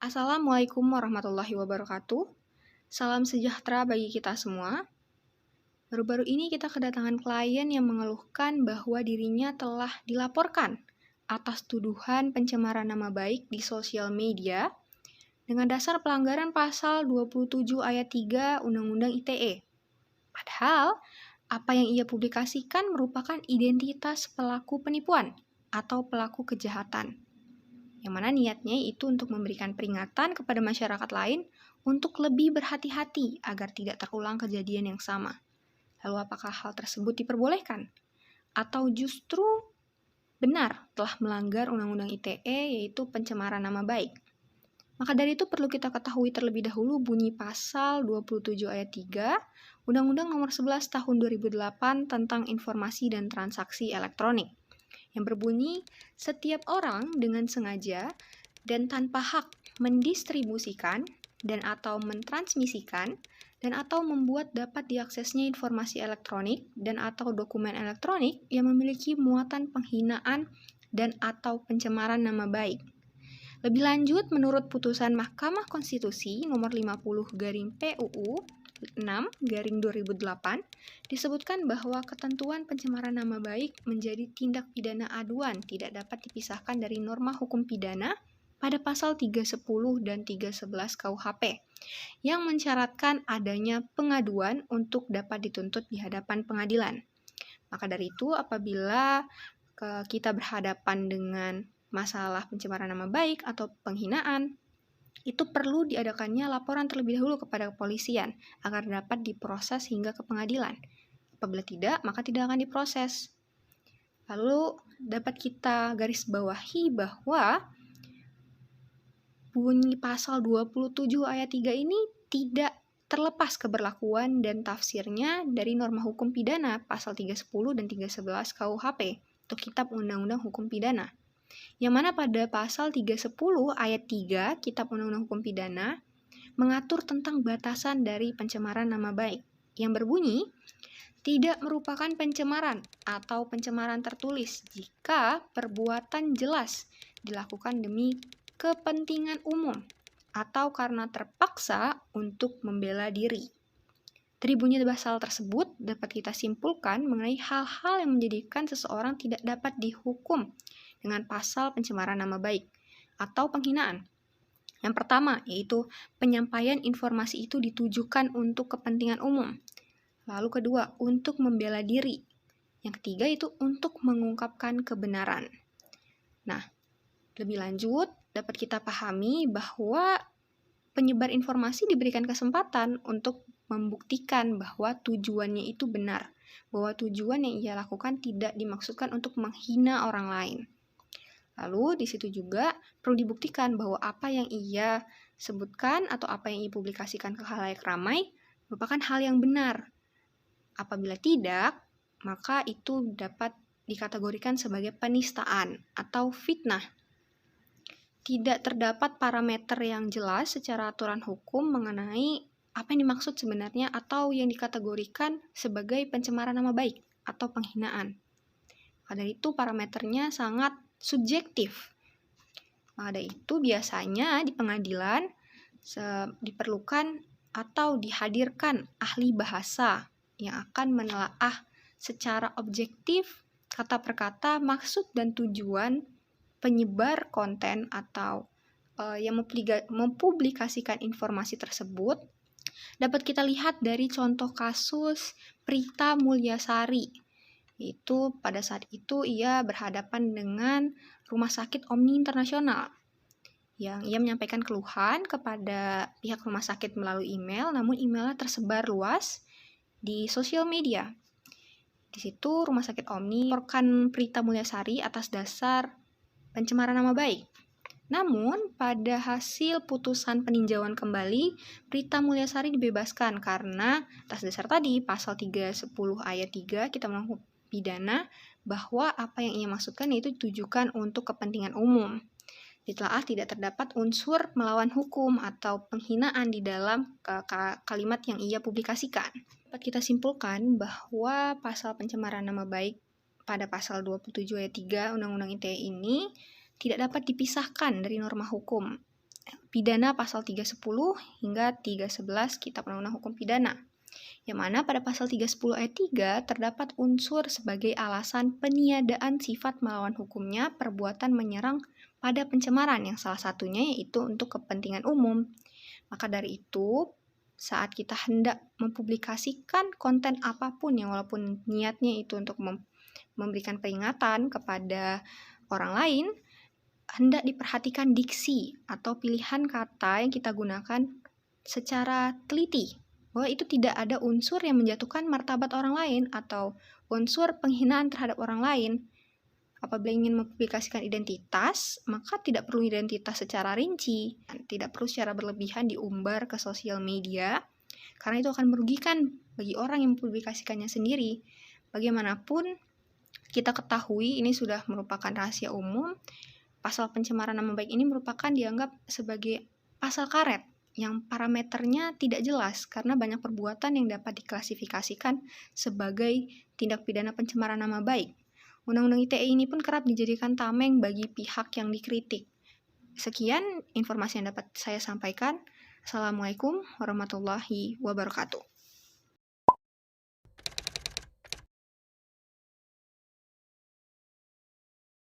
Assalamualaikum warahmatullahi wabarakatuh. Salam sejahtera bagi kita semua. Baru-baru ini kita kedatangan klien yang mengeluhkan bahwa dirinya telah dilaporkan atas tuduhan pencemaran nama baik di sosial media dengan dasar pelanggaran pasal 27 ayat 3 Undang-Undang ITE. Padahal, apa yang ia publikasikan merupakan identitas pelaku penipuan atau pelaku kejahatan, yang mana niatnya itu untuk memberikan peringatan kepada masyarakat lain untuk lebih berhati-hati agar tidak terulang kejadian yang sama. Lalu apakah hal tersebut diperbolehkan? Atau justru benar telah melanggar Undang-Undang ITE yaitu pencemaran nama baik? Maka dari itu perlu kita ketahui terlebih dahulu bunyi pasal 27 ayat 3 Undang-Undang Nomor 11 Tahun 2008 tentang Informasi dan Transaksi Elektronik, yang berbunyi, setiap orang dengan sengaja dan tanpa hak mendistribusikan dan atau mentransmisikan dan atau membuat dapat diaksesnya informasi elektronik dan atau dokumen elektronik yang memiliki muatan penghinaan dan atau pencemaran nama baik. Lebih lanjut, menurut putusan Mahkamah Konstitusi nomor 50/PUU 6/2008 disebutkan bahwa ketentuan pencemaran nama baik menjadi tindak pidana aduan tidak dapat dipisahkan dari norma hukum pidana pada pasal 310 dan 311 KUHP yang mensyaratkan adanya pengaduan untuk dapat dituntut di hadapan pengadilan. Maka dari itu, apabila kita berhadapan dengan masalah pencemaran nama baik atau penghinaan, itu perlu diadakannya laporan terlebih dahulu kepada kepolisian agar dapat diproses hingga ke pengadilan. Apabila tidak, maka tidak akan diproses. Lalu dapat kita garis bawahi bahwa bunyi pasal 27 ayat 3 ini tidak terlepas keberlakuan dan tafsirnya dari norma hukum pidana pasal 310 dan 311 KUHP atau Kitab Undang-Undang Hukum Pidana. Yang mana pada pasal 310 ayat 3 Kitab Undang-Undang Hukum Pidana mengatur tentang batasan dari pencemaran nama baik yang berbunyi, tidak merupakan pencemaran atau pencemaran tertulis jika perbuatan jelas dilakukan demi kepentingan umum atau karena terpaksa untuk membela diri. Dari bunyi pasal tersebut dapat kita simpulkan mengenai hal-hal yang menjadikan seseorang tidak dapat dihukum dengan pasal pencemaran nama baik atau penghinaan. Yang pertama, yaitu penyampaian informasi itu ditujukan untuk kepentingan umum. Lalu kedua, untuk membela diri. Yang ketiga itu untuk mengungkapkan kebenaran. Nah, lebih lanjut, dapat kita pahami bahwa penyebar informasi diberikan kesempatan untuk membuktikan bahwa tujuannya itu benar, bahwa tujuan yang ia lakukan tidak dimaksudkan untuk menghina orang lain. Lalu di situ juga perlu dibuktikan bahwa apa yang ia sebutkan atau apa yang ia publikasikan ke khalayak ramai merupakan hal yang benar. Apabila tidak, maka itu dapat dikategorikan sebagai penistaan atau fitnah. Tidak terdapat parameter yang jelas secara aturan hukum mengenai apa yang dimaksud sebenarnya atau yang dikategorikan sebagai pencemaran nama baik atau penghinaan. Pada itu parameternya sangat subjektif. Pada itu biasanya di pengadilan diperlukan atau dihadirkan ahli bahasa yang akan menelaah secara objektif kata per kata maksud dan tujuan penyebar konten atau yang mempublikasikan informasi tersebut. Dapat kita lihat dari contoh kasus Prita Mulyasari. Itu pada saat itu ia berhadapan dengan Rumah Sakit Omni Internasional yang ia menyampaikan keluhan kepada pihak rumah sakit melalui email, namun emailnya tersebar luas di sosial media. Di situ Rumah Sakit Omni melaporkan Prita Mulyasari atas dasar pencemaran nama baik. Namun, pada hasil putusan peninjauan kembali, Prita Mulyasari dibebaskan karena atas dasar tadi, pasal 310 ayat 3 Kitab Undang-Undang Pidana, bahwa apa yang ia maksudkan yaitu ditujukan untuk kepentingan umum. Ditelaah tidak terdapat unsur melawan hukum atau penghinaan di dalam kalimat yang ia publikasikan. Dapat kita simpulkan bahwa pasal pencemaran nama baik pada pasal 27 ayat 3 Undang-Undang ITE ini tidak dapat dipisahkan dari norma hukum pidana pasal 310 hingga 311 Kitab Undang-Undang Hukum Pidana. Yang mana pada pasal 310 ayat 3 terdapat unsur sebagai alasan peniadaan sifat melawan hukumnya perbuatan menyerang pada pencemaran yang salah satunya yaitu untuk kepentingan umum. Maka dari itu, saat kita hendak mempublikasikan konten apapun yang walaupun niatnya itu untuk memberikan peringatan kepada orang lain, hendak diperhatikan diksi atau pilihan kata yang kita gunakan secara teliti, bahwa itu tidak ada unsur yang menjatuhkan martabat orang lain atau unsur penghinaan terhadap orang lain. Apabila ingin mempublikasikan identitas, maka tidak perlu identitas secara rinci, tidak perlu secara berlebihan diumbar ke sosial media, karena itu akan merugikan bagi orang yang mempublikasikannya sendiri. Bagaimanapun, kita ketahui ini sudah merupakan rahasia umum, pasal pencemaran nama baik ini merupakan dianggap sebagai pasal karet, yang parameternya tidak jelas karena banyak perbuatan yang dapat diklasifikasikan sebagai tindak pidana pencemaran nama baik. Undang-Undang ITE ini pun kerap dijadikan tameng bagi pihak yang dikritik. Sekian informasi yang dapat saya sampaikan. Assalamualaikum warahmatullahi wabarakatuh.